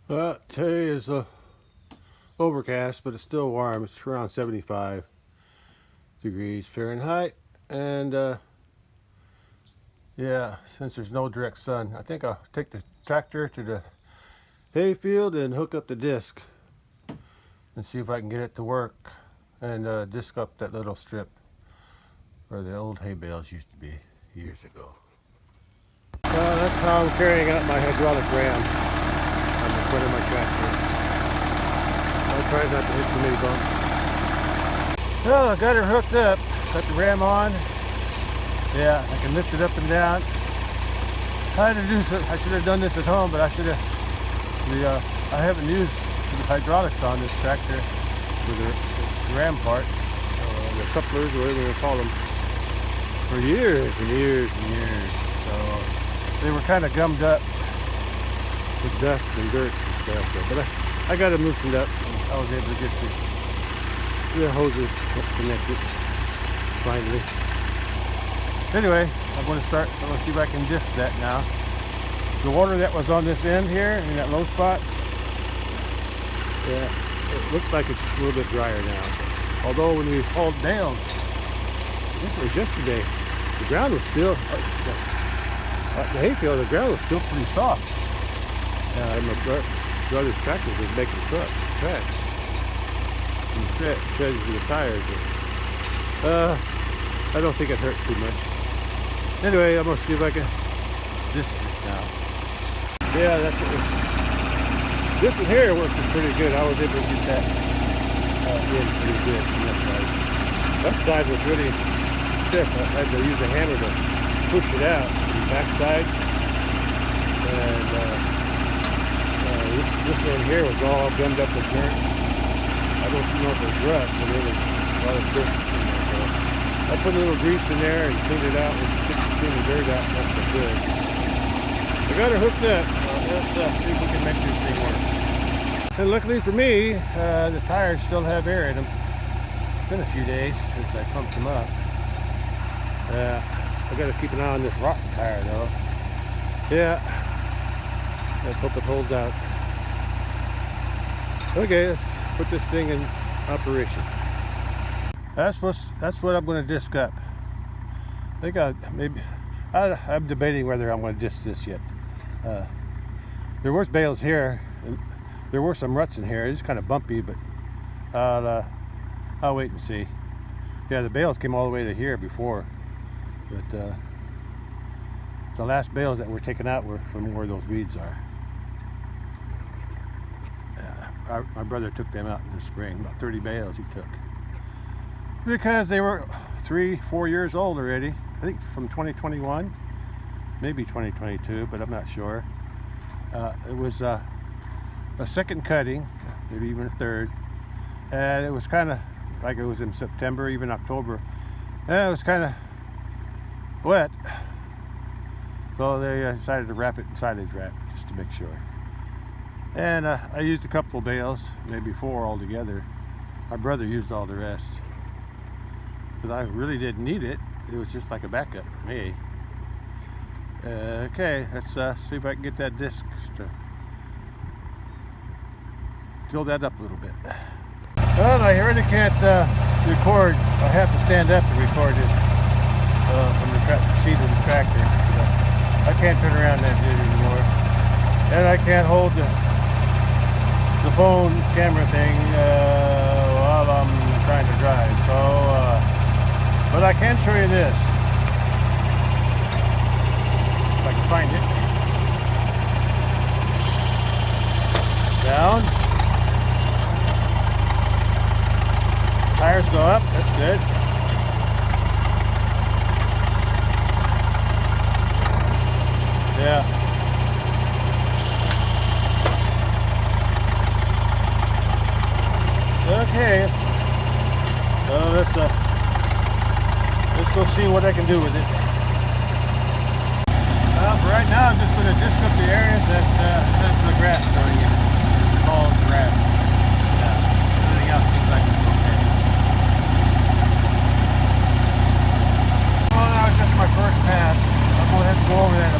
Well, today is overcast, but it's still warm. It's around 75 degrees Fahrenheit. And yeah, since there's no direct sun, I think I'll take the tractor to the hayfield and hook up the disc and see if I can get it to work and disc up that little strip where the old hay bales used to be years ago. Well, that's how I'm carrying out my hydraulic ram on the front of my tractor. I'll try not to hit too many bumps. Well, I got her hooked up. Got the ram on. Yeah, I can lift it up and down. I should have done this at home, but I haven't used the hydraulics on this tractor with the ram part, the couplers, whatever you call them, for years and years and years. So they were kind of gummed up with dust and dirt and stuff. So, but I got them loosened up. I was able to get the hoses connected finally. Anyway, I'm going to see if I can disc that now. The water that was on this end here in that low spot, yeah, it looks like it's a little bit drier now. Although when we hauled bales, I think it was yesterday, the ground was still, the hayfield, the ground was still pretty soft. My brother's tractor was making tracks. And treads in the tires. I don't think it hurt too much. Anyway, I'm going to see if I can disc this now. Yeah, that's what this one here works pretty good. I was able to get that in pretty good on that side. That side was really stiff. I had to use a hammer to push it out from the back side. And this one here was all gummed up with dirt. I don't know if it was rust, but it was a lot of dirt in there. So I put a little grease in there and cleaned it out and cleaned the dirt out. That's good. I got her hooked up. Let's see if we can make this thing work. And luckily for me, the tires still have air in them. It's been a few days since I pumped them up. I got to keep an eye on this rotten tire though. Yeah, let's hope it holds out. Okay, let's put this thing in operation. That's what I'm going to disc up. I think I'm debating whether I'm going to disc this yet. There was bales here, and there were some ruts in here. It's kind of bumpy, but I'll wait and see. Yeah, the bales came all the way to here before, but the last bales that were taken out were from where those weeds are. My brother took them out in the spring, about 30 bales he took. Because they were 3-4 years old already. I think from 2021, maybe 2022, but I'm not sure. It was a second cutting, maybe even a third. And it was kind of like it was in September, even October. And it was kind of wet. So they decided to wrap it in silage wrap just to make sure. And I used a couple of bales, maybe 4 altogether. My brother used all the rest. Because I really didn't need it. It was just like a backup for me. Okay, let's see if I can get that disc to fill that up a little bit. Well, I really can't record. I have to stand up to record it from the seat of the tractor. I can't turn around that dude anymore. And I can't hold the phone camera thing while I'm trying to drive. So, but I can show you this. If I can find it. Down. Tires go up. That's good. Yeah. Okay. So let's go see what I can do with it. Well, for right now, I'm just going to disc up the areas that has the grass growing in. It's all grass. Yeah. Everything else seems like it's okay. Well, now it's just my first pass. I'm going to have to go over that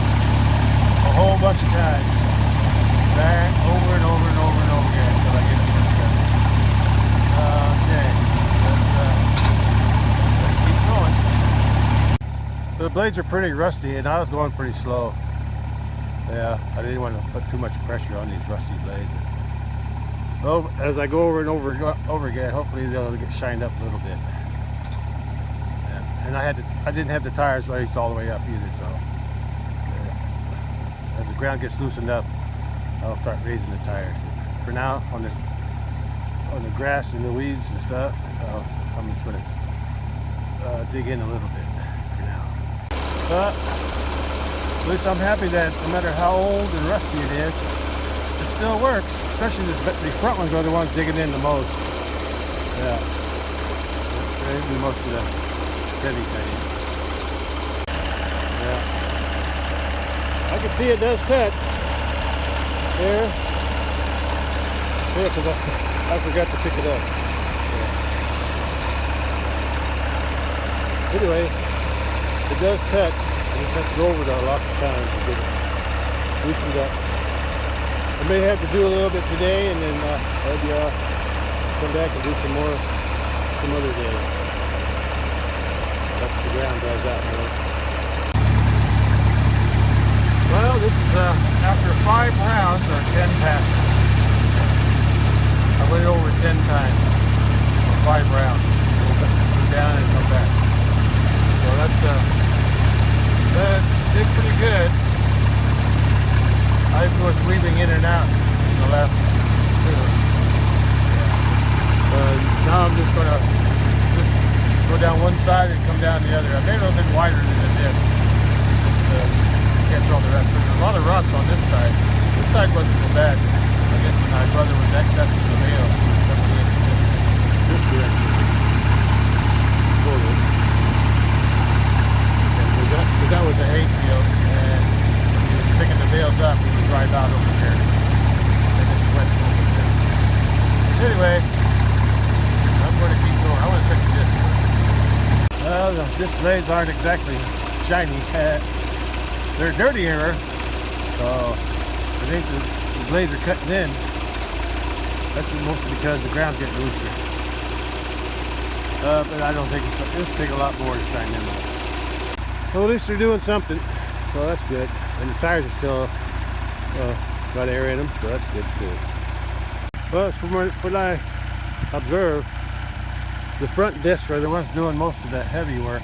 a whole bunch of times. Back, over and over. blades are pretty rusty, and I was going pretty slow. Yeah, I didn't want to put too much pressure on these rusty blades. Well, as I go over and over again, hopefully they'll get shined up a little bit. Yeah. And I didn't have the tires raised all the way up either, so yeah. As the ground gets loosened up, I'll start raising the tires. For now, on the grass and the weeds and stuff, I'm just going to dig in a little bit for now. But at least I'm happy that no matter how old and rusty it is, it still works. Especially the front ones are the ones digging in the most. Yeah, they do most of the heavy cutting. Yeah, I can see it does cut there. Yeah, because I forgot to pick it up. Yeah. Anyway, it does cut. I just have to go over it a lot of times to get it loosened up. I may have to do a little bit today, and then maybe I'll come back and do some more some other day. That's the ground does that more. Well, this is after 5 rounds or 10 passes. I went over 10 times for 5 rounds. Go down and come back. So that did pretty good. I was weaving in and out in the left too. Yeah. Now I'm just going to go down one side and come down the other. I made it a little bit wider than this. Catch all the rest. There's a lot of rust on this side. This side wasn't so bad. I guess my brother was excess of the male. This direction. Forward. So that was a hay field, and he was picking the bales up. He would drive out over here, and it's wet over there. Anyway, I'm going to keep going. I want to fix this. Well, the disc blades aren't exactly shiny. They're dirtier, so I think the blades are cutting in. That's mostly because the ground's getting looser. But I don't think it'll take a lot more to shine them up. Well, at least they're doing something, so that's good. And the tires are still got air in them, so that's good too. Well, from what I observed, the front discs are the ones doing most of that heavy work,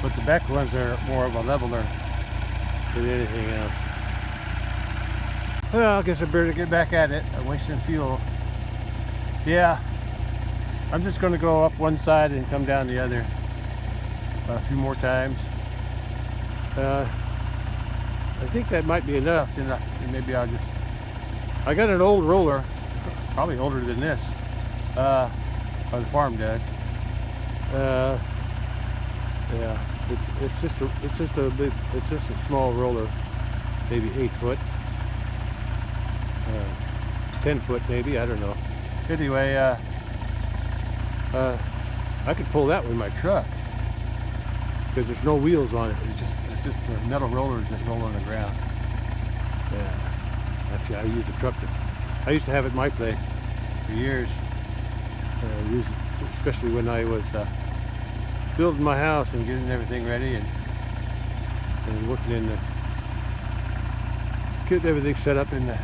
but the back ones are more of a leveler than anything else. Well, I guess I better get back at it. I'm wasting fuel. Yeah, I'm just going to go up one side and come down the other a few more times. I think that might be enough. Then maybe I'll just... I got an old roller, probably older than this. The farm does. Yeah, it's just a small roller, maybe 8 foot, 10 foot maybe. I don't know. Anyway, I could pull that with my truck because there's no wheels on it. It's just the metal rollers that roll on the ground. Yeah. Actually, I use a truck. I used to have it at my place for years. Use it, especially when I was building my house and getting everything ready and working in the, getting everything set up in the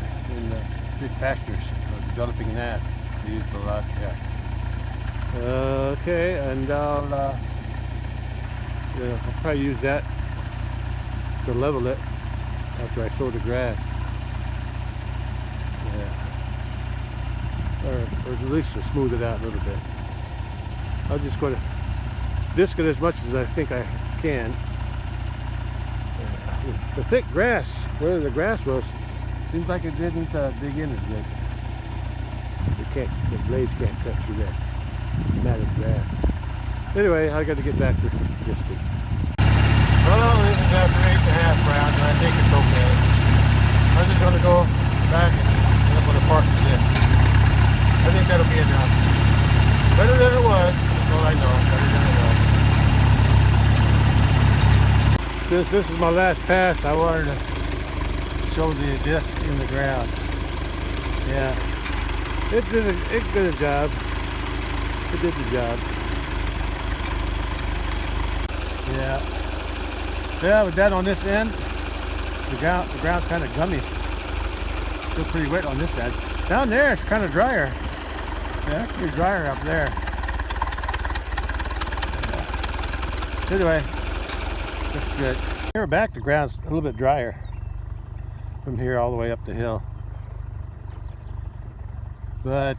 big pastures. Developing that. I used it a lot. Yeah. Okay, and I'll probably use that to level it after I sow the grass. Yeah. Or at least to smooth it out a little bit. I'm just going to disc it as much as I think I can. The thick grass, where the grass was, seems like it didn't dig in as good. The blades can't cut through that matted grass. Anyway, I got to get back to discing. Well, this is after 8.5 rounds, and I think it's okay. I'm just going to go back and I'm going to park the disc. I think that'll be enough. Better than it was. That's all I know. Better than it was. Since this is my last pass, I wanted to show the disc in the ground. Yeah, it did a job. It did the job. Yeah, Yeah, but that on this end, the ground's kind of gummy. Still pretty wet on this end. Down there it's kind of drier. Yeah, actually drier up there. Anyway, that's good. Here back, the ground's a little bit drier from here all the way up the hill. But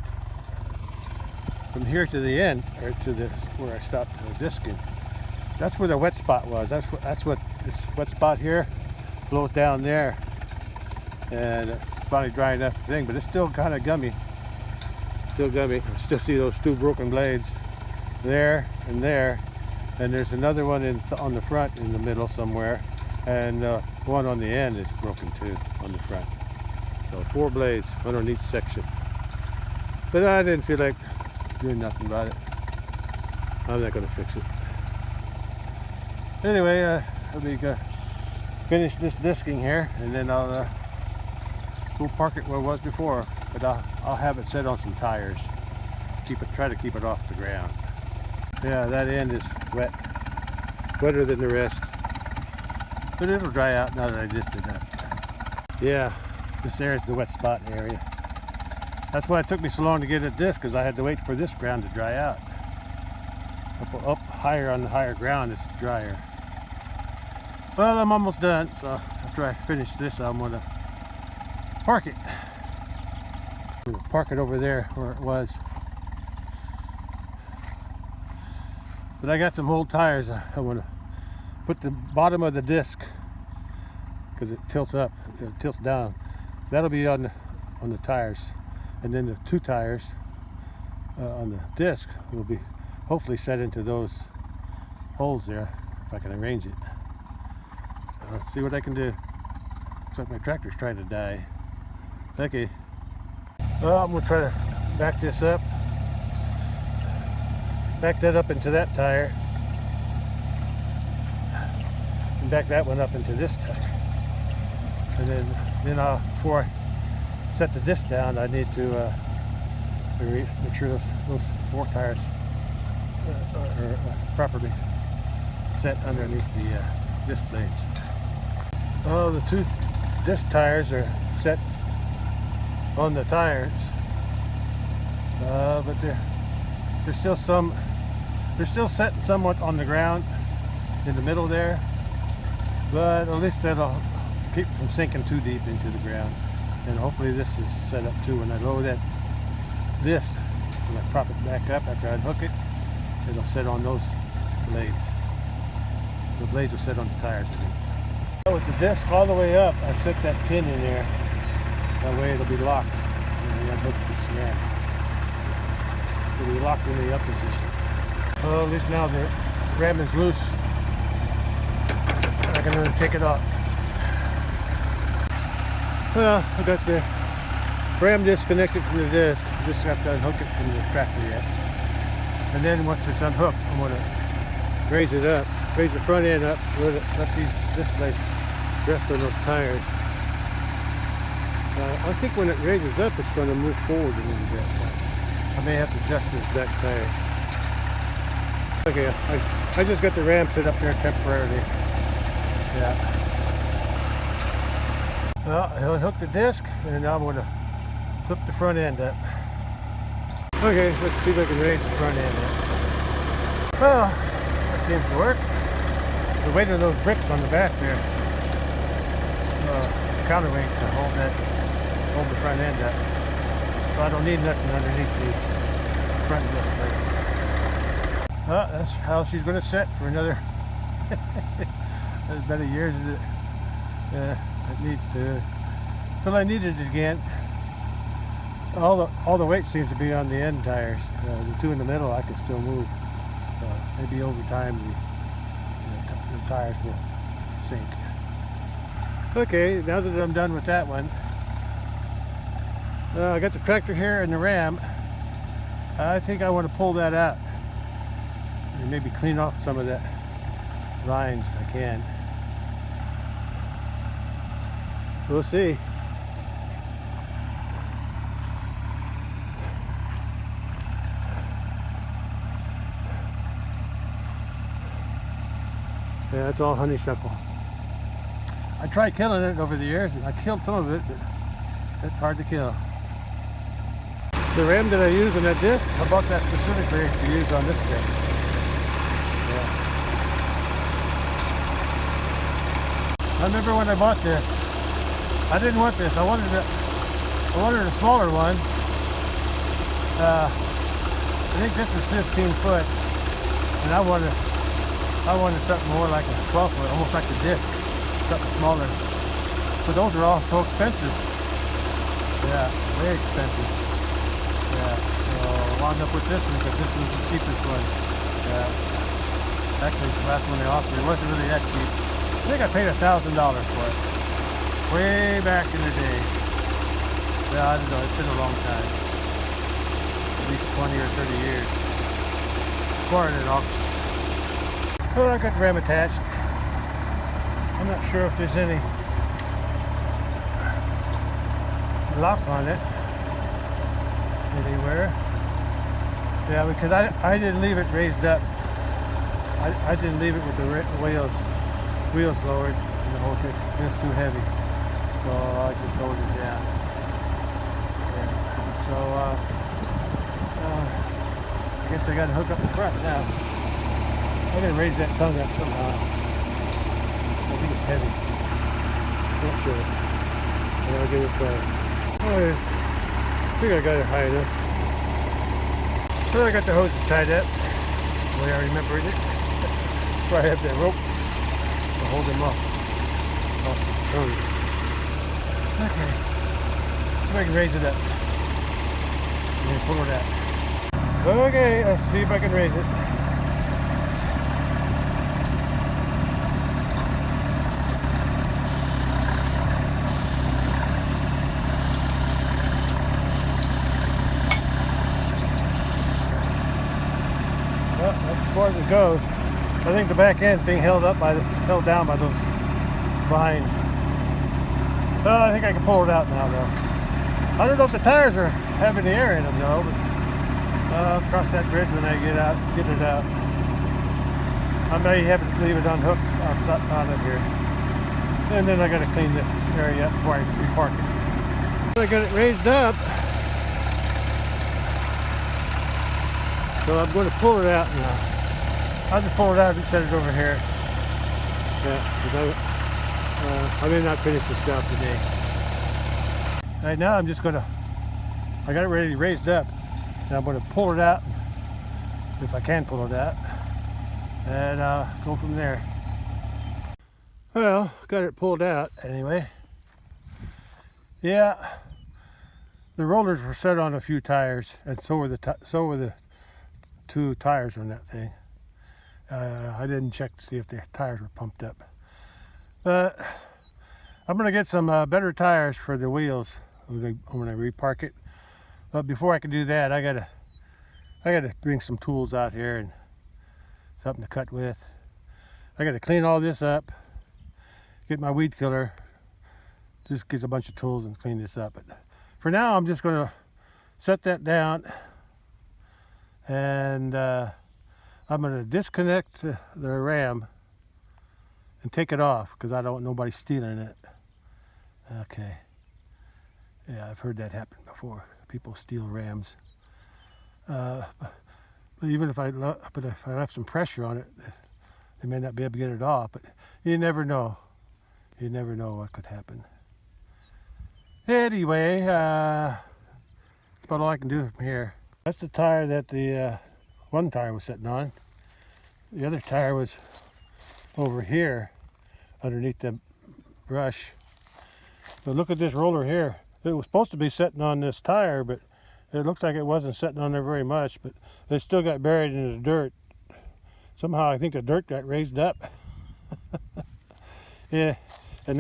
from here to the end, or to this where I stopped disking, that's where the wet spot was. That's what this wet spot here flows down there, and finally dry enough thing. But it's still kind of gummy. Still gummy. I still see those two broken blades there and there, and there's another one on the front in the middle somewhere, and one on the end is broken too on the front. So 4 blades, one on each section. But I didn't feel like doing nothing about it. I'm not going to fix it. Anyway, let me finish this disking here, and then we'll park it where it was before. But I'll have it set on some tires. Try to keep it off the ground. Yeah, that end is wet, wetter than the rest. But it'll dry out now that I just did that. Yeah, this area is the wet spot area. That's why it took me so long to get a disc, because I had to wait for this ground to dry out. Up higher on the higher ground, it's drier. Well, I'm almost done, so after I finish this, I'm going to park it. I'm going to park it over there where it was. But I got some old tires. I want to put the bottom of the disc, because it tilts up, it tilts down. That'll be on the tires. And then the 2 tires on the disc will be hopefully set into those holes there, if I can arrange it. Let's see what I can do. Looks like my tractor's trying to die. Okay. Well, I'm going to try to back this up. Back that up into that tire. And back that one up into this tire. And then before I set the disc down, I need to make sure those 4 tires are properly set underneath the disc blades. Oh, the 2 disc tires are set on the tires, but they're still set somewhat on the ground in the middle there. But at least that'll keep from sinking too deep into the ground. And hopefully this is set up too. When I lower when I prop it back up after I unhook it, it'll set on those blades. The blades are set on the tires. With the disc all the way up, I set that pin in there. That way it'll be locked. And I unhook this ram. It'll be locked in the up position. Well, at least now the ram is loose. I can take it off. Well, I got the ram disconnected from the disc. Just have to unhook it from the tractor yet. And then once it's unhooked, I'm going to raise it up, raise the front end up, let these disc blades rest on those tires. I think when it raises up, it's going to move forward a little bit. I may have to adjust this back tire. Okay, I just got the ram set up there temporarily. Yeah. Well, I'll unhook the disc, and now I'm going to flip the front end up. Okay, let's see if I can raise the front end up. Well, that seems to work. The weight of those bricks on the back there, counterweight to hold the front end up. So I don't need nothing underneath the front disc plates. Well, that's how she's going to set for another as many years as it needs to. Till I need it again. All the weight seems to be on the end tires. The 2 in the middle I can still move. Maybe over time the tires will sink. Okay, now that I'm done with that one, I got the tractor here and the ram. I think I want to pull that out and maybe clean off some of that lines if I can. We'll see. Yeah, it's all honeysuckle. I tried killing it over the years, and I killed some of it, but it's hard to kill. The ram that I use on that disc, I bought that specifically to use on this thing. Yeah. I remember when I bought this, I didn't want this. I wanted a smaller one. I think this is 15 foot, and I wanted something more like a 12 foot, almost like the disc, something smaller. But those are all so expensive. Yeah, very expensive. Yeah, so I wound up with this one because this was the cheapest one. Yeah, actually it's the last one they offered. It wasn't really that cheap. I think I paid $1,000 for it. Way back in the day. Yeah, I don't know, it's been a long time. At least 20 or 30 years. Acquired it all. Well, I got the ram attached. I'm not sure if there's any lock on it anywhere. Yeah, because I didn't leave it raised up. I didn't leave it with the wheels lowered in the whole thing. It's too heavy. So I just lowered it down. Yeah. So I guess I got to hook up the front now. I got to raise that tongue up somehow. I think it's heavy. Not sure. And I'll get it I think I got it high enough. So I got the hoses tied up. The way I remembered it. So I have that rope to hold them off the hose. Okay. So I can raise it up. And then pull it out. Okay, let's see if I can raise it. Well, that's as far as it goes. I think the back end's being held down by those vines. Well, I think I can pull it out now, though. I don't know if the tires are having the air in them, though. But I'll cross that bridge when I get it out. I may have to leave it unhooked out of here. And then I got to clean this area up before I repark it. I got it raised up. So I'm going to pull it out now. I'll just pull it out and set it over here. Yeah, because I may not finish this job today. Right now I'm just going to, I got it ready raised up. And I'm going to pull it out, if I can pull it out, and go from there. Well, got it pulled out anyway. Yeah, the rollers were set on a few tires, and so were the two tires on that thing. I didn't check to see if the tires were pumped up, but I'm going to get some better tires for the wheels when I repark it. But before I can do that, I gotta bring some tools out here and something to cut with. I gotta clean all this up, get my weed killer, just get a bunch of tools and clean this up. But for now, I'm just gonna set that down, and I'm gonna disconnect the ram and take it off because I don't want nobody stealing it. Okay. Yeah, I've heard that happen before. People steal rams. But even if I left some pressure on it, they may not be able to get it off. But you never know. You never know what could happen. Anyway, that's about all I can do from here. That's the tire that the one tire was sitting on. The other tire was over here, underneath the brush. But look at this roller here. It was supposed to be sitting on this tire, but it looks like it wasn't sitting on there very much, but it still got buried in the dirt. Somehow I think the dirt got raised up. Yeah, and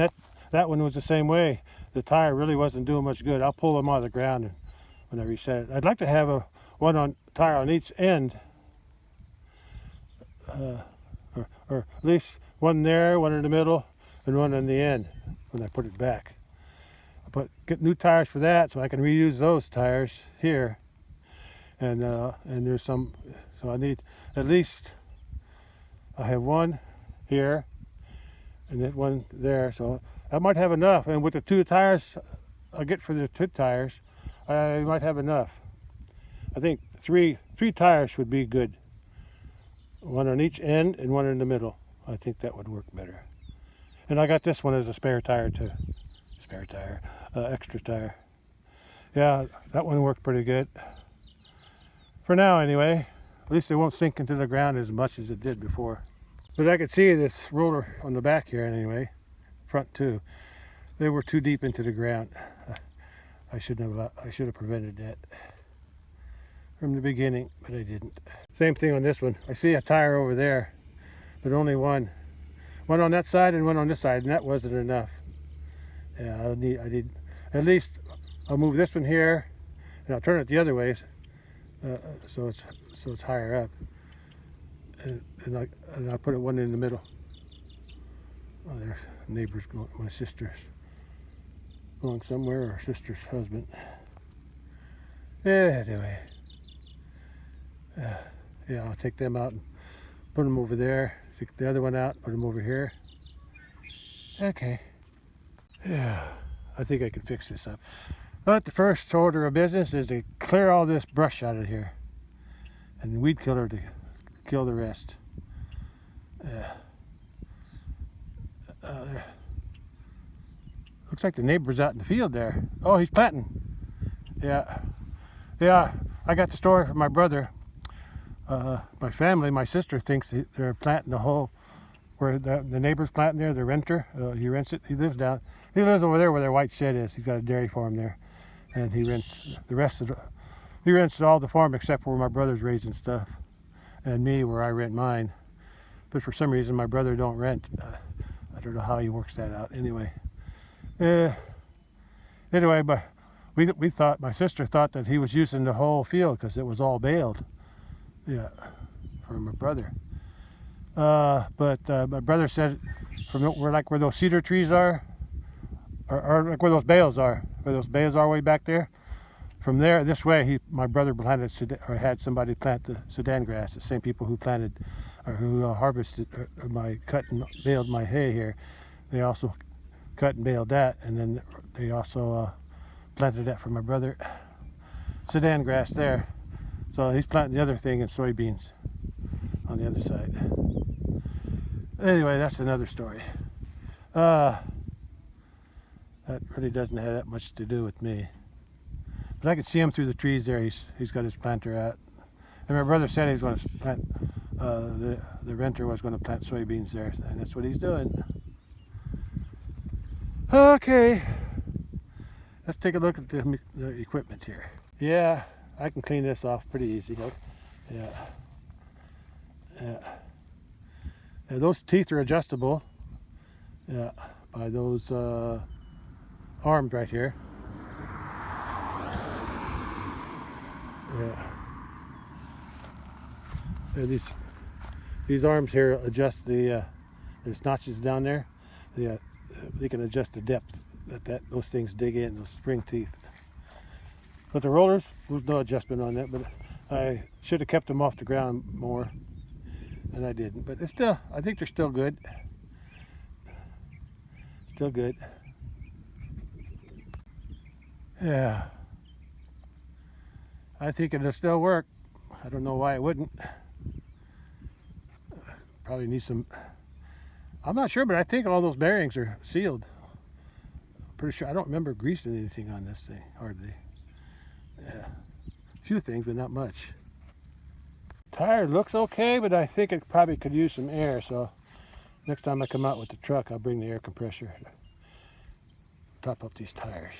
that one was the same way. The tire really wasn't doing much good. I'll pull them out of the ground when I reset it. I'd like to have one tire on each end, or at least one there, one in the middle, and one in the end when I put it back. But get new tires for that, so I can reuse those tires here. And there's some, so I need at least, I have 1, here, and then one there. So I might have enough. And with the 2 tires I get for the 2 tires, I might have enough. I think three tires would be good. One on each end and one in the middle. I think that would work better. And I got this one as a spare tire too. Spare tire, extra tire. Yeah, that one worked pretty good. For now anyway. At least it won't sink into the ground as much as it did before. But I could see this roller on the back here anyway. Front too. They were too deep into the ground. I should have prevented that from the beginning, but I didn't. Same thing on this one. I see a tire over there, but only one. One on that side and one on this side, and that wasn't enough. Yeah, I need at least. I'll move this one here, and I'll turn it the other way, so it's higher up, and I'll put one in the middle. Oh, there's neighbors going. My sister's going somewhere, or sister's husband. Yeah, anyway. Yeah, I'll take them out and put them over there. Take the other one out, put them over here. Okay. Yeah, I think I can fix this up. But the first order of business is to clear all this brush out of here, and weed killer to kill the rest. Looks like the neighbor's out in the field there. Oh, he's planting. Yeah. I got the story from my brother. My family, my sister thinks they're planting the whole, where the neighbor's planting there, the renter. He rents it. He lives over there where their white shed is. He's got a dairy farm there, and he rents the rest of he rents all the farm except where my brother's raising stuff, and me where I rent mine. But for some reason my brother don't rent. I don't know how he works that out. Anyway, but we thought, my sister thought that he was using the whole field because it was all baled. Yeah, for my brother. But my brother said from where those cedar trees are, or like where those bales are, way back there. From there, this way, my brother planted or had somebody plant the Sudan grass. The same people who planted or who harvested cut and baled my hay here. They also cut and baled that, and then they also planted that for my brother. Sudan grass there. So he's planting the other thing in soybeans on the other side. Anyway, that's another story. That really doesn't have that much to do with me. But I could see him through the trees there. He's got his planter out. And my brother said he was going to plant, the renter was going to plant soybeans there, and that's what he's doing. Okay, let's take a look at the equipment here. Yeah, I can clean this off pretty easy. Yeah. Those teeth are adjustable. Yeah, by those arms right here. Yeah. These arms here adjust the notches down there. They can adjust the depth that those things dig in, those spring teeth. But the rollers, there's no adjustment on that, but I should have kept them off the ground more, and I didn't. But I think they're still good. Still good. Yeah. I think it'll still work. I don't know why it wouldn't. Probably need some, I'm not sure, but I think all those bearings are sealed. Pretty sure. I don't remember greasing anything on this thing, hardly. Yeah, a few things, but not much. Tire looks okay, but I think it probably could use some air, so next time I come out with the truck, I'll bring the air compressor to top up these tires.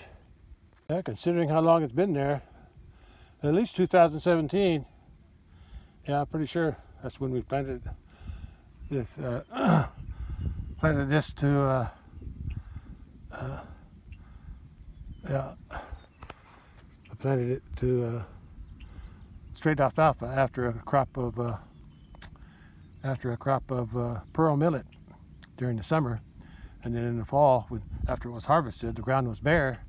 Yeah, considering how long it's been there, at least 2017. Yeah, I'm pretty sure that's when we planted this. Planted this to. Yeah, I planted it to straight alfalfa after a crop of pearl millet during the summer, and then in the fall, after it was harvested, the ground was bare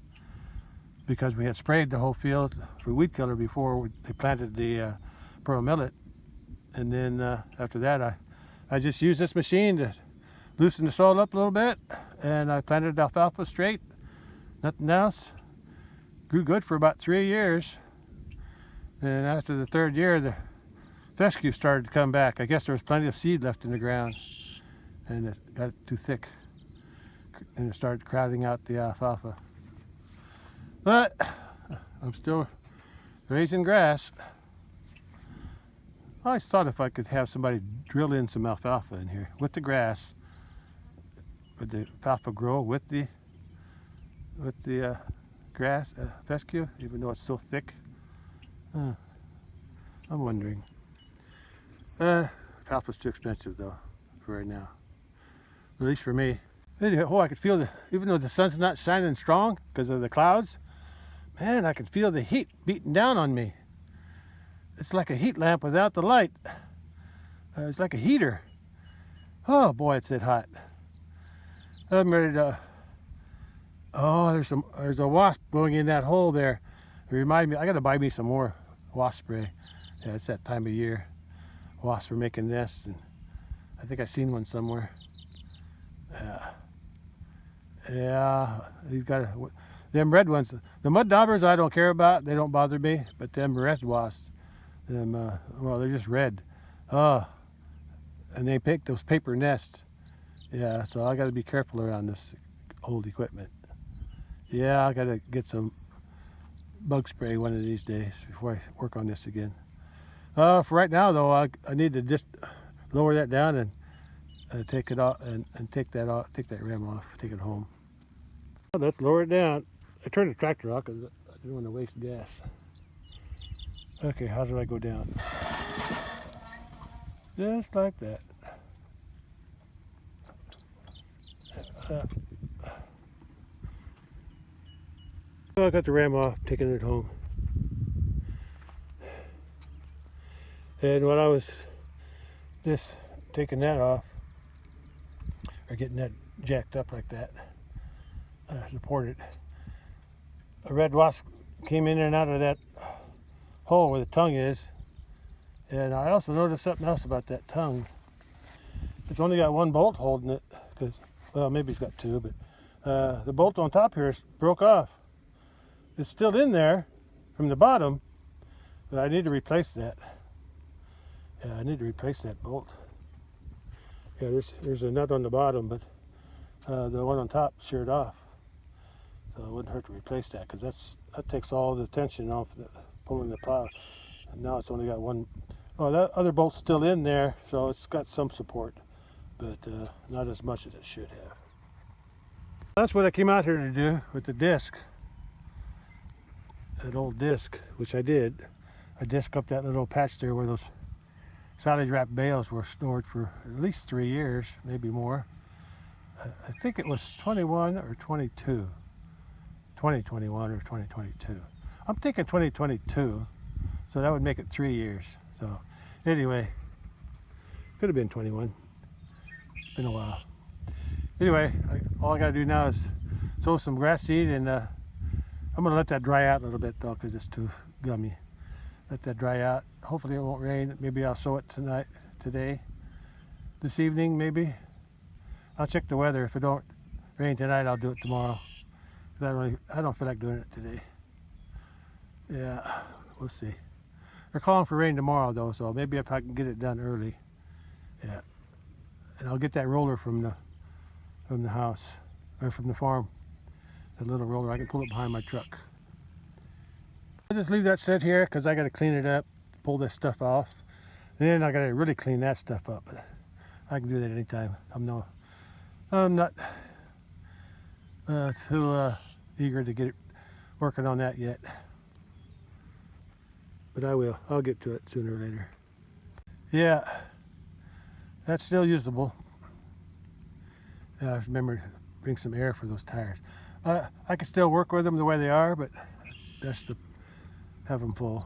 because we had sprayed the whole field for weed killer before they planted the pearl millet, and then after that, I just used this machine loosened the soil up a little bit, and I planted alfalfa straight, nothing else. Grew good for about 3 years, and after the 3rd year the fescue started to come back. I guess there was plenty of seed left in the ground, and it got too thick, and it started crowding out the alfalfa. But I'm still raising grass. I always thought if I could have somebody drill in some alfalfa in here with the grass, would the alfalfa grow with the grass fescue, even though it's so thick? I'm wondering. Alfalfa's too expensive though for right now, at least for me. Oh, I could feel even though the sun's not shining strong because of the clouds, man, I can feel the heat beating down on me. It's like a heat lamp without the light. It's like a heater. Oh boy, it's that hot. I'm ready to. Oh, there's a wasp going in that hole there. It reminds me, I gotta buy me some more wasp spray. Yeah, it's that time of year. Wasps are making nests, and I think I've seen one somewhere. Yeah, he's got them red ones. The mud daubers I don't care about; they don't bother me. But them red wasps, well, they're just red. And they make those paper nests. Yeah, so I got to be careful around this old equipment. Yeah, I got to get some bug spray one of these days before I work on this again. For right now, though, I need to just lower that down and take it off and take that rim off, take it home. Let's lower it down. I turned the tractor off because I didn't want to waste gas. Okay, how do I go down? Just like that. So I got the ram off, taking it home. And when I was just taking that off, or getting that jacked up like that, supported, a red wasp came in and out of that hole where the tongue is. And I also noticed something else about that tongue. It's only got one bolt holding it, because, well, maybe it's got two, but the bolt on top here broke off. It's still in there from the bottom, but I need to replace that. Yeah, I need to replace that bolt. Yeah, there's a nut on the bottom, but the one on top sheared off. So it wouldn't hurt to replace that, because that takes all the tension off pulling the plow. And now it's only got one. Oh, that other bolt's still in there, so it's got some support, but not as much as it should have. That's what I came out here to do with the disc. That old disc, which I did. I disc up that little patch there where those silage wrapped bales were stored for at least 3 years, maybe more. I think it was 21 or 22. 2021 or 2022. I'm thinking 2022, so that would make it 3 years. So anyway, could have been 21. It's been a while. Anyway, all I gotta do now is sow some grass seed, and I'm gonna let that dry out a little bit though, because it's too gummy. Let that dry out. Hopefully it won't rain. Maybe I'll sow it today, this evening maybe. I'll check the weather. If it don't rain tonight, I'll do it tomorrow. I don't feel like doing it today. Yeah, we'll see. They're calling for rain tomorrow though, so maybe if I can get it done early. Yeah, and I'll get that roller from the house, or from the farm. The little roller, I can pull it behind my truck. I just leave that sit here because I got to clean it up, pull this stuff off. Then I got to really clean that stuff up. But I can do that anytime. I'm not too eager to get working on that yet. But I will. I'll get to it sooner or later. Yeah, that's still usable. Remember to bring some air for those tires. I can still work with them the way they are, but best to have them full.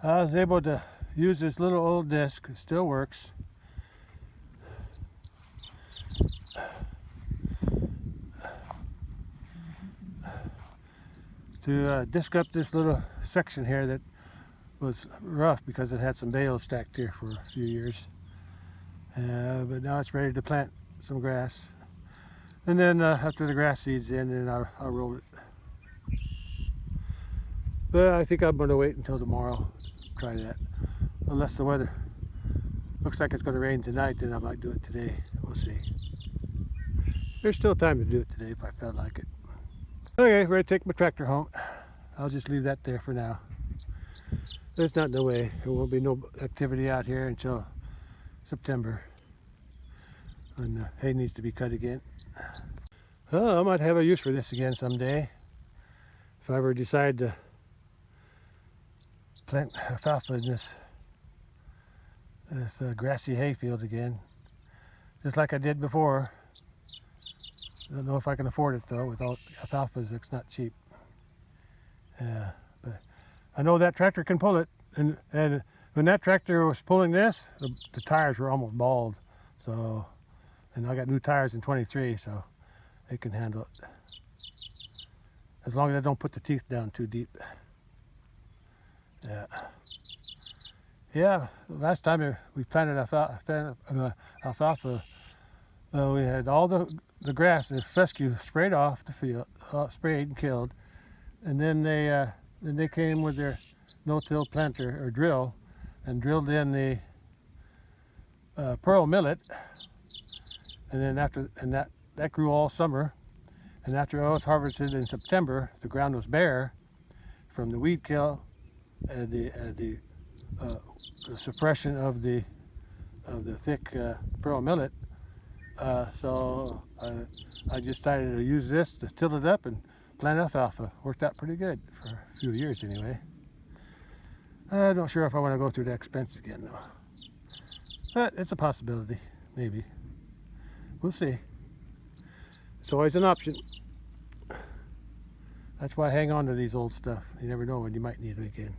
I was able to use this little old disc. It still works. To disc up this little section here that was rough because it had some bales stacked here for a few years. But now it's ready to plant some grass. And then after the grass seeds in, then I'll roll it. But I think I'm going to wait until tomorrow to try that. Unless the weather looks like it's going to rain tonight, then I might do it today. We'll see. There's still time to do it today if I felt like it. Okay, ready to take my tractor home. I'll just leave that there for now. There's not no way. There won't be no activity out here until September. And the hay needs to be cut again. Oh, I might have a use for this again someday. If I ever decide to plant alfalfa in this grassy hayfield again. Just like I did before. I don't know if I can afford it though. Without alfalfas, it's not cheap. But I know that tractor can pull it. And when that tractor was pulling this, the tires were almost bald. So, and I got new tires in 23, so they can handle it. As long as I don't put the teeth down too deep. Yeah, last time we planted alfalfa, we had all the grass, the fescue sprayed off the field, sprayed and killed, and then they came with their no-till planter or drill, and drilled in the pearl millet, and then that grew all summer, and after it was harvested in September, the ground was bare from the weed kill and the suppression of the thick pearl millet. So I just decided to use this to till it up and plant alfalfa. Worked out pretty good for a few years anyway. I'm not sure if I want to go through that expense again though. But it's a possibility, maybe. We'll see. It's always an option. That's why I hang on to these old stuff. You never know when you might need them again.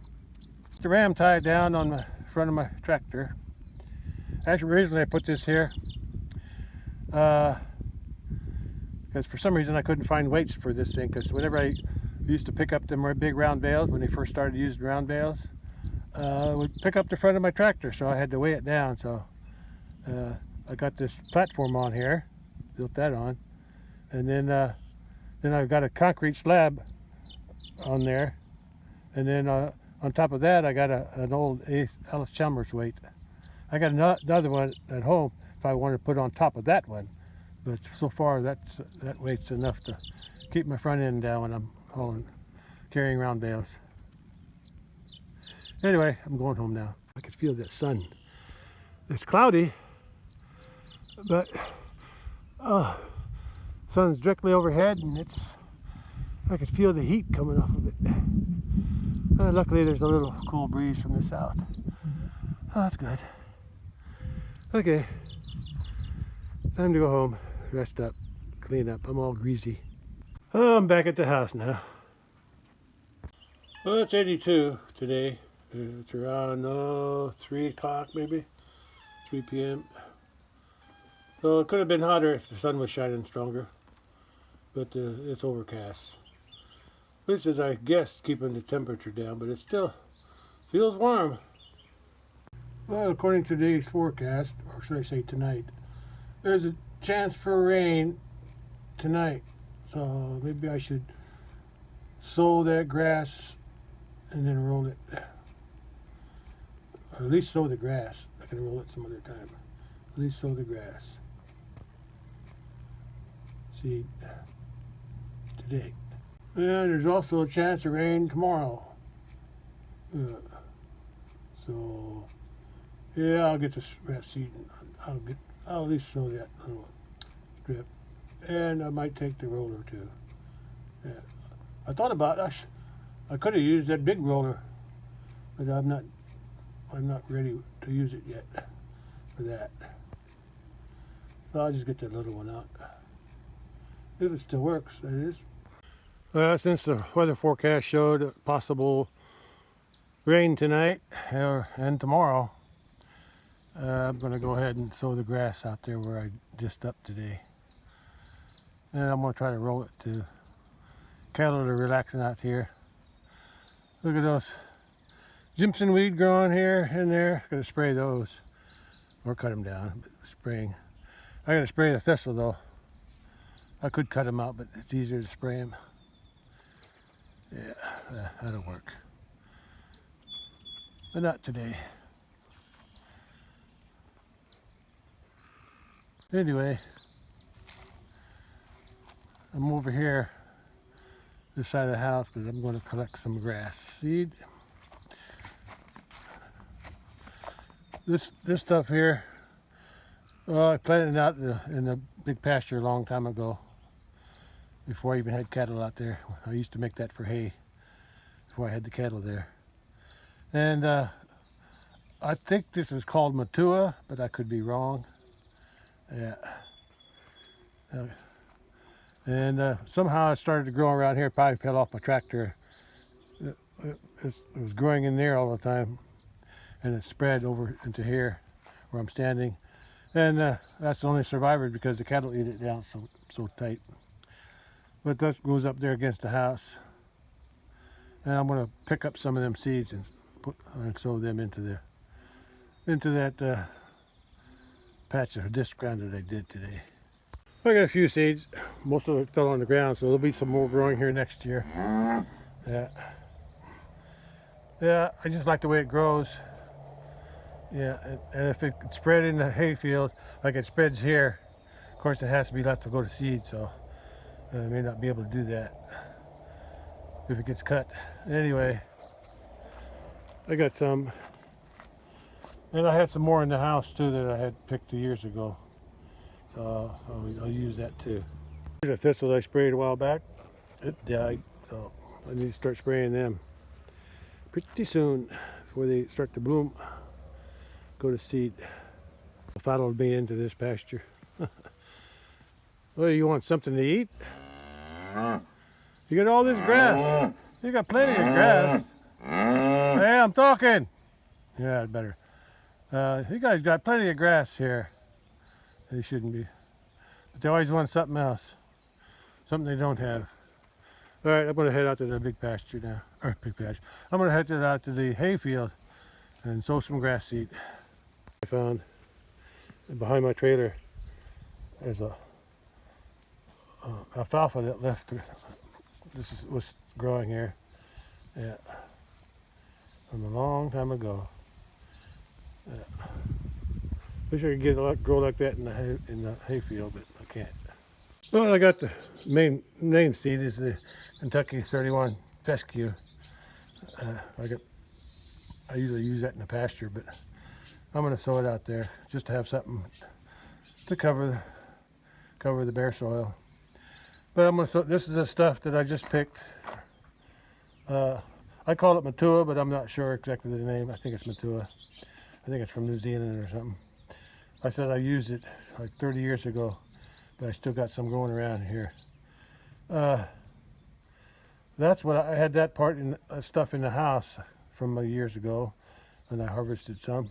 The ram tied down on the front of my tractor. Actually, originally I put this here because for some reason I couldn't find weights for this thing, because whenever I used to pick up them big round bales, when they first started using round bales, I would pick up the front of my tractor, so I had to weigh it down. So I got this platform on here, built that on, and then I've got a concrete slab on there, and then on top of that I got an old Alice Chalmers weight. I got another one at home if I want to put on top of that one, but so far that weight's enough to keep my front end down when I'm carrying around bales. Anyway, I'm going home now. I can feel that sun. It's cloudy, but sun's directly overhead, and I can feel the heat coming off of it. Luckily there's a little cool breeze from the south. Oh, that's good. Okay, time to go home, rest up, clean up. I'm all greasy. Oh, I'm back at the house now. Well, it's 82 today. It's around 3 o'clock maybe, 3 p.m. So it could have been hotter if the sun was shining stronger, but it's overcast. Which is, I guess, keeping the temperature down, but it still feels warm. Well, according to today's forecast, or should I say tonight, there's a chance for rain tonight. So maybe I should sow that grass and then roll it. Or at least sow the grass. I can roll it some other time. At least sow the grass. Seed today. And there's also a chance of rain tomorrow. So yeah, I'll get this grass seed. I'll at least sow that little strip, and I might take the roller too. Yeah. I thought about it. I could have used that big roller, but I'm not ready to use it yet for that. So I'll just get that little one out. If it still works, that is. Since the weather forecast showed possible rain tonight and tomorrow, I'm going to go ahead and sow the grass out there where I just up today. And I'm going to try to roll it to cattle are relaxing out here. Look at those Jimson weed growing here and there. Going to spray those or cut them down. spraying. I'm going to spray the thistle though. I could cut them out, but it's easier to spray them. Yeah, that'll work. But not today. Anyway, I'm over here, this side of the house, because I'm going to collect some grass seed. This stuff here, well, I planted it out in the big pasture a long time ago, before I even had cattle out there. I used to make that for hay before I had the cattle there. And I think this is called matua, but I could be wrong. Yeah. And somehow it started to grow around here. It probably fell off my tractor. It was growing in there all the time, and it spread over into here where I'm standing. And that's the only survivor because the cattle eat it down so tight. But that goes up there against the house. And I'm going to pick up some of them seeds and sow them into that patch of disc ground that I did today. I got a few seeds. Most of it fell on the ground, so there'll be some more growing here next year. Yeah, I just like the way it grows. Yeah, and if it spread in the hayfield like it spreads here, of course it has to be left to go to seed, so I may not be able to do that if it gets cut. Anyway, I got some, and I had some more in the house too that I had picked 2 years ago. So I'll use that too. Here's a thistle I sprayed a while back. It died, so I need to start spraying them pretty soon before they start to bloom, go to seed. The fat will be into this pasture. Well, you want something to eat? You got all this grass. You got plenty of grass. Hey, I'm talking. Yeah, better. You guys got plenty of grass here. They shouldn't be. But they always want something else. Something they don't have. Alright, I'm going to head out to the big pasture now. Or big pasture. I'm going to head out to the hayfield and sow some grass seed. I found behind my trailer there's a alfalfa that left. Was growing here. Yeah. From a long time ago. Yeah. Wish I could get it grow like that in the hayfield, but I can't. Well, I got the main seed is the Kentucky 31 fescue. I usually use that in the pasture, but I'm going to sow it out there just to have something to cover the bare soil. But I'm going to sow. This is the stuff that I just picked. I call it matua, but I'm not sure exactly the name. I think it's matua. I think it's from New Zealand or something. I said I used it like 30 years ago, but I still got some growing around here. That's what I had, that part in stuff in the house from years ago, and I harvested some,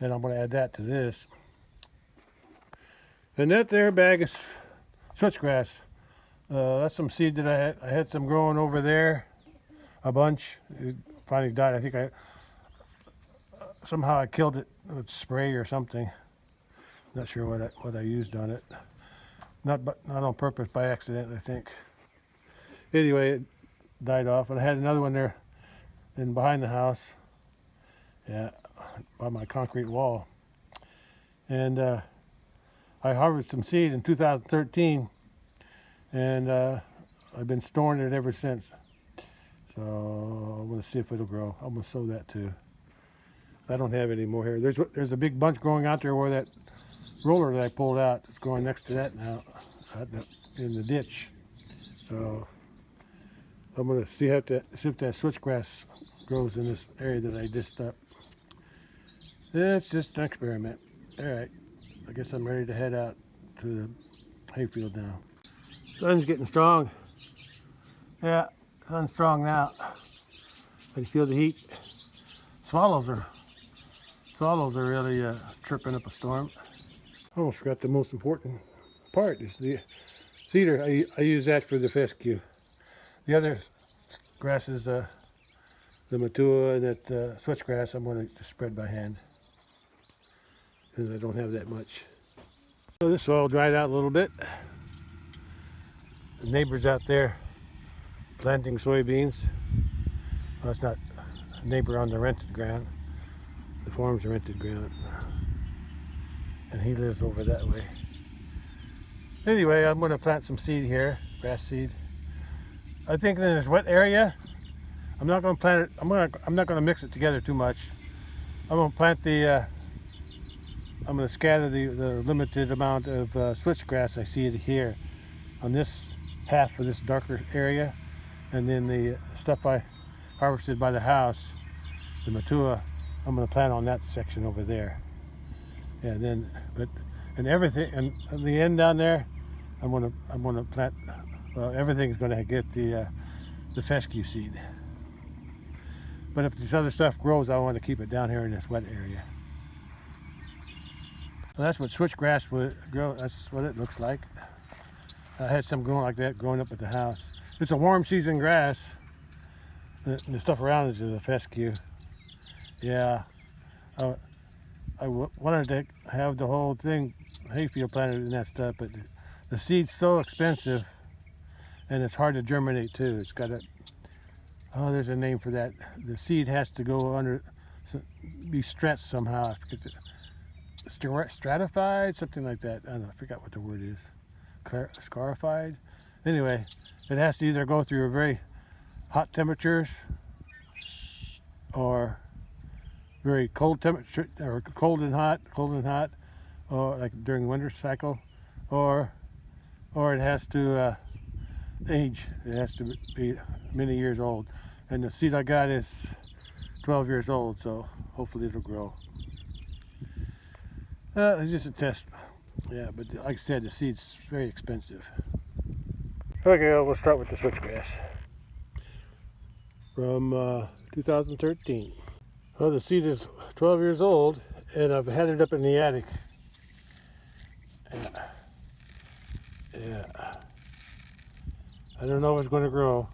and I'm going to add that to this. And that there bag is switchgrass. That's some seed that I had some growing over there, a bunch. It finally died. I think somehow I killed it with spray or something. Not sure what I used on it. Not on purpose, by accident, I think. Anyway, it died off, and I had another one there behind the house. Yeah, by my concrete wall. And I harvested some seed in 2013, and I've been storing it ever since. So I'm going to see if it'll grow. I'm going to sow that too. I don't have any more here. There's a big bunch growing out there where that roller that I pulled out is growing next to that now, in the ditch. So I'm going to see if that switchgrass grows in this area that I dished up. It's just an experiment. All right, I guess I'm ready to head out to the hayfield now. Sun's getting strong. Yeah, sun's strong now. I can feel the heat. Swallows are really tripping up a storm. I almost forgot the most important part is the cedar. I use that for the fescue. The other grass is the matua and that switchgrass I'm going to spread by hand because I don't have that much. So this soil dried out a little bit. The neighbors out there planting soybeans. Well, it's not a neighbor on the rented ground. The farm's rented ground. And he lives over that way. Anyway, I'm going to plant some seed here, grass seed. I think in this wet area, I'm not going to plant it. I'm not going to mix it together too much. I'm going to plant the. I'm going to scatter the limited amount of switchgrass I see here on this half of this darker area, and then the stuff I harvested by the house, the matua, I'm going to plant on that section over there. And then, and everything, and at the end down there, I'm going to plant. Well, everything's going to get the fescue seed. But if this other stuff grows, I want to keep it down here in this wet area. Well, that's what switchgrass would grow. That's what it looks like. I had some growing like that growing up at the house. It's a warm season grass. The stuff around is the fescue. Yeah. I wanted to have the whole thing hayfield planted and that stuff, but the seed's so expensive, and it's hard to germinate too. It's got a, oh, there's a name for that. The seed has to go under, be stretched somehow. I forget stratified, something like that. I don't know, I forgot what the word is. Scarified. Anyway, it has to either go through very hot temperatures or very cold temperature, or cold and hot, or like during winter cycle, or it has to age. It has to be many years old. And the seed I got is 12 years old, so hopefully it'll grow. It's just a test. Yeah, but like I said, the seed's very expensive. Okay, we'll start with the switchgrass from 2013. Well, the seed is 12 years old, and I've had it up in the attic. Yeah. I don't know if it's going to grow,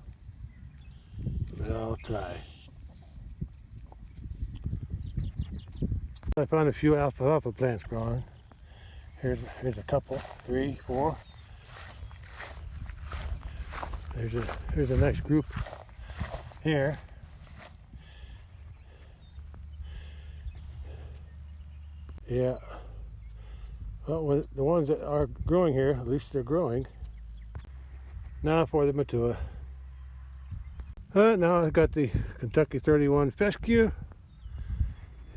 but I'll try. I found a few alfalfa plants growing. Here's a couple, 3, 4. Here's a nice group here. Yeah. Well, the ones that are growing here, at least they're growing. Now for the matua. Now I've got the Kentucky 31 fescue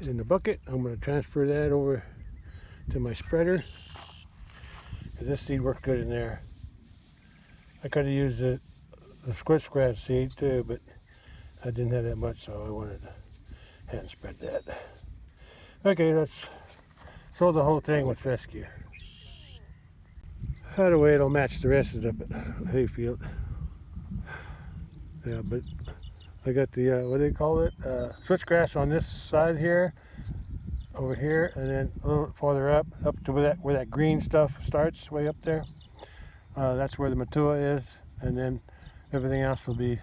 in the bucket. I'm going to transfer that over to my spreader. This seed works good in there. I could have used the switchgrass seed too, but I didn't have that much, so I wanted to hand spread that. Okay, let's sow the whole thing with fescue. That way it'll match the rest of the hayfield. Yeah, but I got the, what do they call it? Switchgrass on this side here, over here, and then a little farther up to where that green stuff starts, way up there. That's where the matua is, and then everything else will be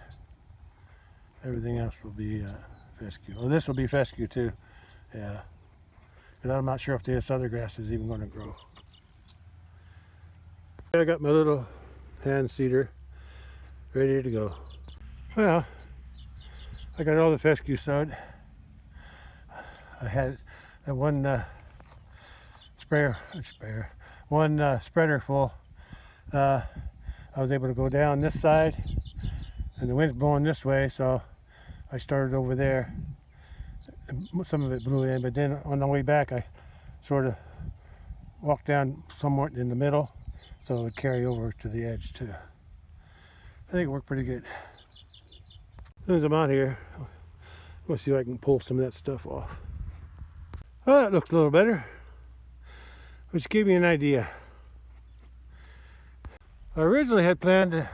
fescue. Well, this will be fescue too. Yeah. And I'm not sure if this other grass is even going to grow. I got my little hand seeder ready to go. Well, I got all the fescue sowed. I had one spreader full. I was able to go down this side, and the wind's blowing this way, so I started over there. Some of it blew in, but then on the way back I sort of walked down somewhat in the middle, so it would carry over to the edge too. I think it worked pretty good. As soon as I'm out here, I'm going to see if I can pull some of that stuff off. Well, that looks a little better, which gave me an idea. I originally had planned to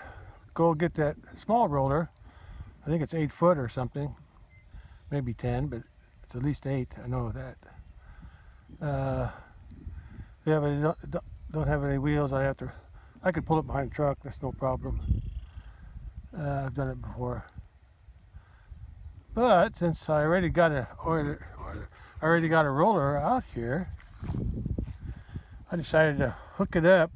go get that small roller. I think it's 8 foot or something, maybe 10, but it's at least 8. I know that. Yeah, but I don't have any wheels. I could pull it behind the truck. That's no problem. I've done it before. But since I already got a roller out here, I decided to hook it up.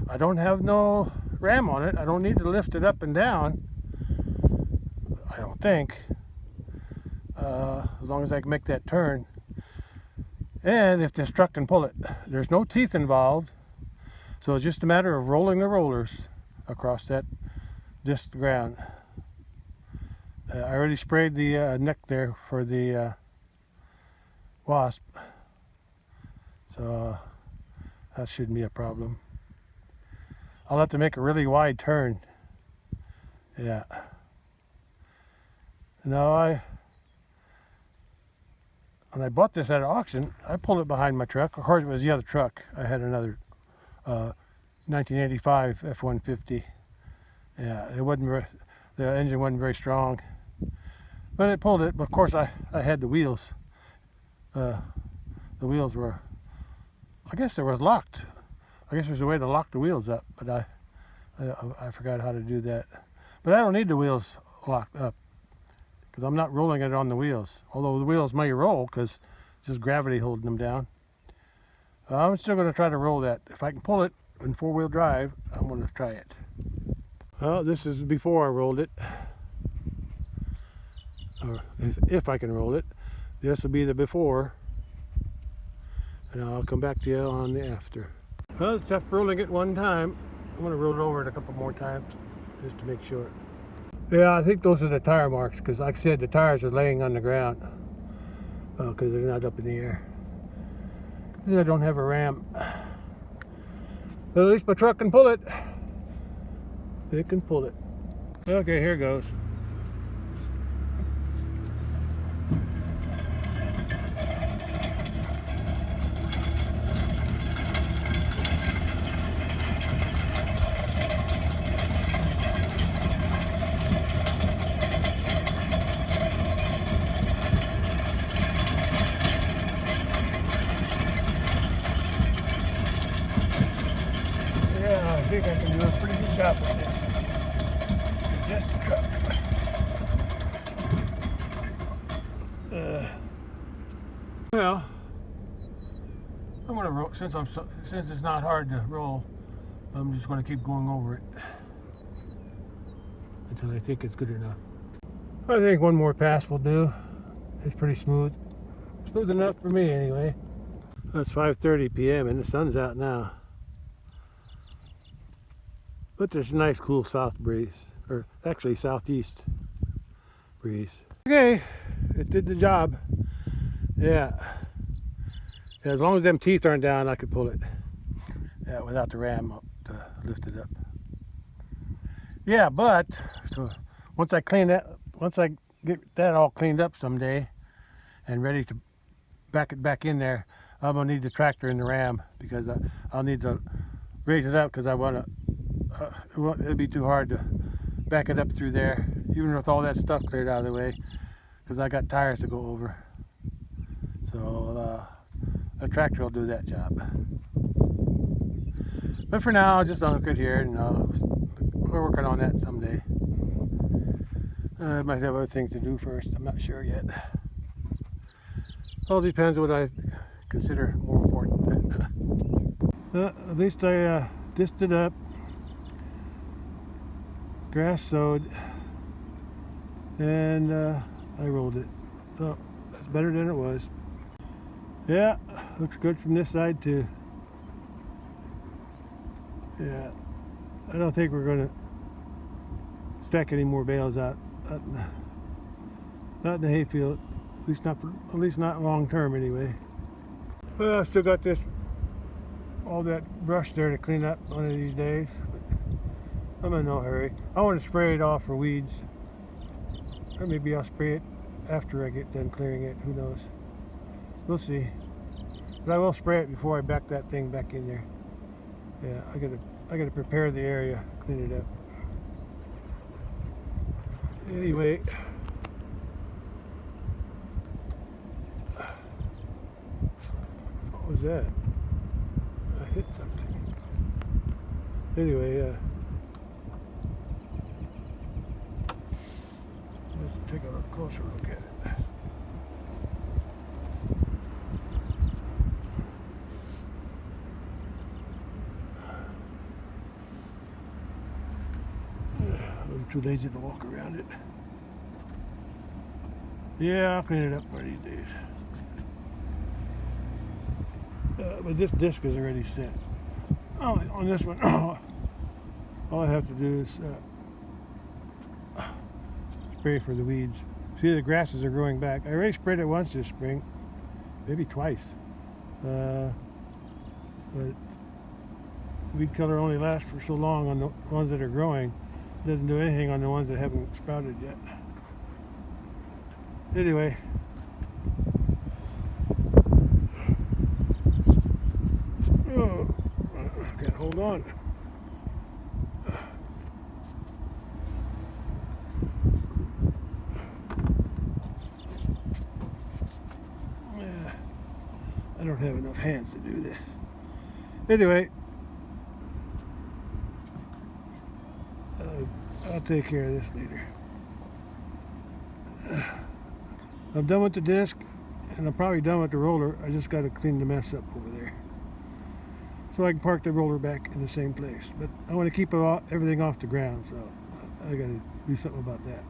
I don't have no ram on it. I don't need to lift it up and down, I don't think, as long as I can make that turn. And if this truck can pull it, there's no teeth involved, so it's just a matter of rolling the rollers across that disc ground. I already sprayed the neck there for the wasp, so that shouldn't be a problem. I'll have to make a really wide turn. Yeah. No, when I bought this at an auction, I pulled it behind my truck. Of course, it was the other truck. I had another 1985 F-150. Yeah, it wasn't the engine wasn't very strong, but it pulled it. But of course, I had the wheels. The wheels were, I guess, they was locked. I guess there's a way to lock the wheels up, but I forgot how to do that. But I don't need the wheels locked up, because I'm not rolling it on the wheels. Although the wheels may roll, because it's just gravity holding them down. I'm still going to try to roll that. If I can pull it in four-wheel drive, I'm going to try it. Well, this is before I rolled it. Or if I can roll it. This will be the before. And I'll come back to you on the after. Well, it's after rolling it one time. I'm going to roll it over it a couple more times, just to make sure. Yeah, I think those are the tire marks, because like I said, the tires are laying on the ground, because they're not up in the air. I don't have a ram. But at least my truck can pull it. It can pull it. Okay, here goes. I think I can do a pretty good job with this. Just a truck. Well, I'm gonna roll since it's not hard to roll. I'm just gonna keep going over it until I think it's good enough. I think one more pass will do. It's pretty smooth. Smooth enough for me anyway. It's 5:30 p.m. and the sun's out now. But there's a nice cool south breeze, or actually southeast breeze. Okay, it did the job. Yeah, as long as them teeth aren't down, I could pull it. Yeah, without the ram up to lift it up. Yeah, but so once I get that all cleaned up someday and ready to back it back in there, I'm gonna need the tractor and the ram, because I'll need to raise it up, because I want to. It'd be too hard to back it up through there, even with all that stuff cleared out of the way, because I got tires to go over. So a tractor will do that job. But for now, I'll just unhook it here, and we're working on that someday. I might have other things to do first. I'm not sure yet. All depends on what I consider more important. At least I disced it up. Grass sowed, and I rolled it. So that's better than it was. Yeah, looks good from this side too. Yeah, I don't think we're gonna stack any more bales out. Not in the hayfield. At least not long term anyway. Well, I still got all that brush there to clean up one of these days. I'm in no hurry. I want to spray it off for weeds, or maybe I'll spray it after I get done clearing it. Who knows? We'll see. But I will spray it before I back that thing back in there. Yeah, I gotta prepare the area, clean it up. Anyway, what was that? I hit something. Anyway, let's take a closer look at it. too lazy to walk around it. Yeah, I'll clean it up one of these days. But this disc is already set. Oh, on this one, all I have to do is spray for the weeds. See, the grasses are growing back. I already sprayed it once this spring, maybe twice. But weed killer only lasts for so long on the ones that are growing. It doesn't do anything on the ones that haven't sprouted yet. Anyway, oh, I can't hold on. I don't have enough hands to do this. Anyway, I'll take care of this later. I'm done with the disc, and I'm probably done with the roller. I just got to clean the mess up over there, so I can park the roller back in the same place. But I want to keep everything off the ground, so I got to do something about that.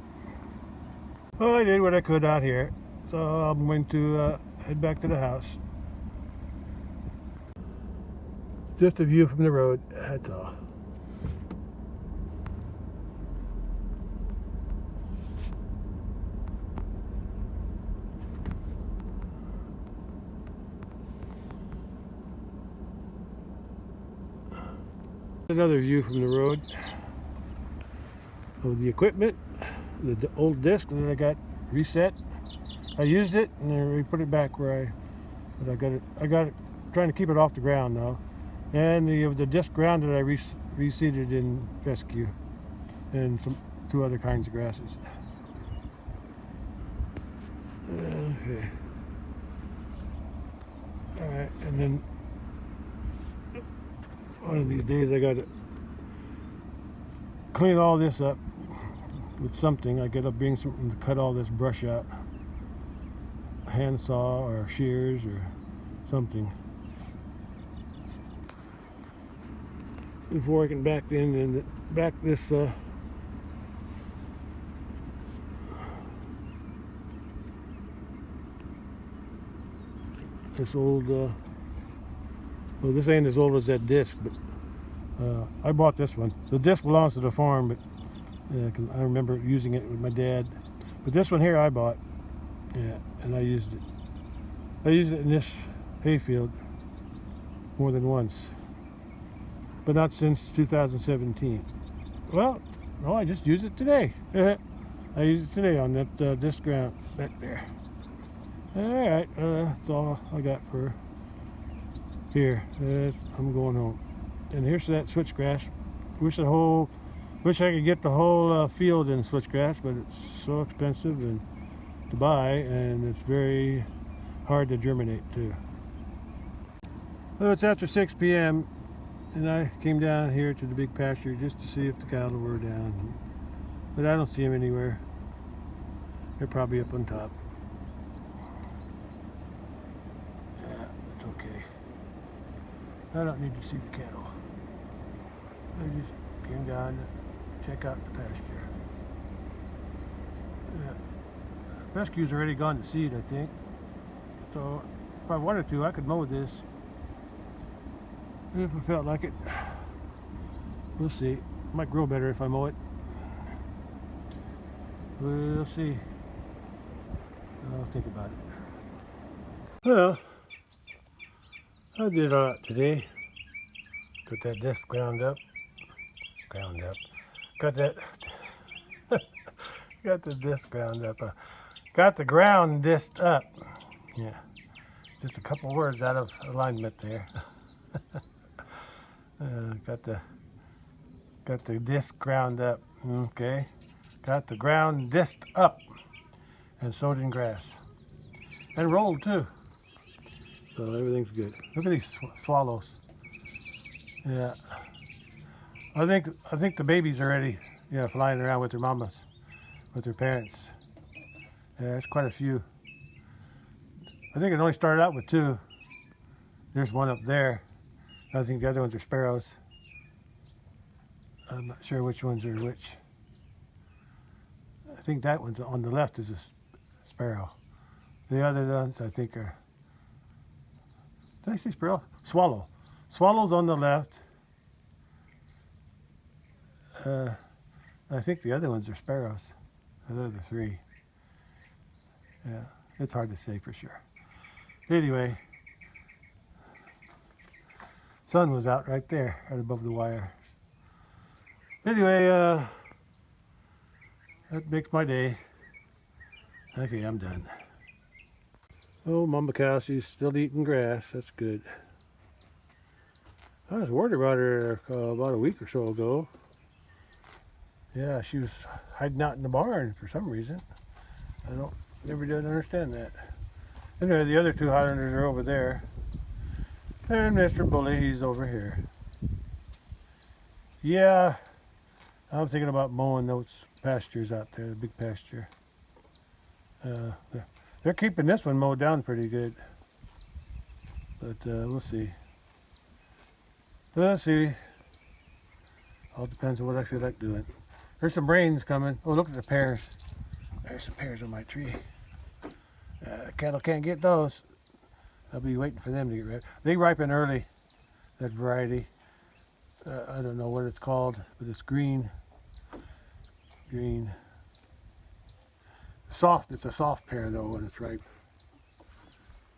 Well, I did what I could out here, so I'm going to head back to the house. Just a view from the road, that's all. Another view from the road of the equipment, the old disc that I got reset. I used it and then we put it back where I got it, trying to keep it off the ground now. And the disc ground that I reseeded in fescue and two other kinds of grasses. Okay. All right, and then one of these days I got to clean all this up with something. I got to bring something to cut all this brush out, a handsaw or shears or something, before I can back this this old well, this ain't as old as that disc, but I bought this one. The disc belongs to the farm, but I remember using it with my dad. But this one here I bought, yeah, and I used it. I used it in this hayfield more than once, but not since 2017. Well, no, I just used it today. I used it today on that disc ground back there. All right, that's all I got for here. I'm going home. And here's that switchgrass. Wish I could get the whole field in switchgrass, but it's so expensive to buy, and it's very hard to germinate too. Well, it's after 6 p.m. and I came down here to the big pasture just to see if the cattle were down, but I don't see them anywhere. They're probably up on top. Yeah, it's okay. I don't need to see the cattle. I just came down to check out the pasture. Yeah. Fescue's already gone to seed, I think. So if I wanted to, I could mow this if I felt like it. We'll see. It might grow better if I mow it. We'll see. I'll think about it. Well, I did a lot today. Got that disc ground up. Got that. Got the disc ground up. Got the ground disc up. Yeah. Just a couple words out of alignment there. Got the disc ground up. Okay. Got the ground disc up and sowed in grass and rolled too. So everything's good. Look at these swallows. Yeah. I think the babies are already, yeah, flying around with their mamas, with their parents. Yeah, there's quite a few. I think it only started out with 2. There's one up there. I think the other ones are sparrows. I'm not sure which ones are which. think that one's on the left is a sparrow. The other ones I think are, did I say sparrow? Swallow. Swallow's on the left. I think the other ones are sparrows. They're the three. Yeah, it's hard to say for sure. Anyway, sun was out right there, right above the wire. Anyway, that makes my day. Okay, I'm done. Oh, Mama cow, she's still eating grass. That's good. I was worried about her about a week or so ago. Yeah, she was hiding out in the barn for some reason. Never did understand that. Anyway, the other two Highlanders are over there. And Mr. Bully, he's over here. Yeah, I'm thinking about mowing those pastures out there, the big pasture. They're keeping this one mowed down pretty good. But we'll see. Let's see. All depends on what I feel like doing. There's some rains coming. Oh, look at the pears. There's some pears on my tree. Cattle can't get those. I'll be waiting for them to get ripe. They ripen early, that variety. I don't know what it's called, but it's green. Green. Soft. It's a soft pear though when it's ripe.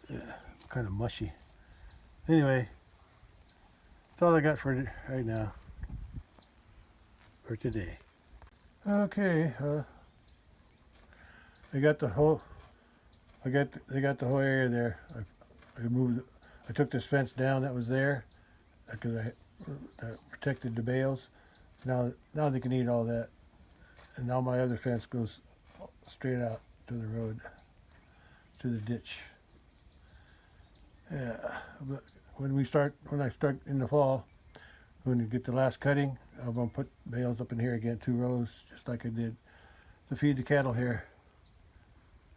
Yeah, kind of mushy. Anyway, that's all I got for right now. For today. Okay. They got the whole area there. I took this fence down that was there because I protected the bales. Now they can eat all that, and now my other fence goes straight out to the road, to the ditch. Yeah, but when I start in the fall, when you get the last cutting, I'm gonna put bales up in here again, 2 rows, just like I did to feed the cattle here.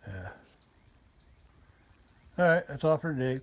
Yeah. All right, that's all for today.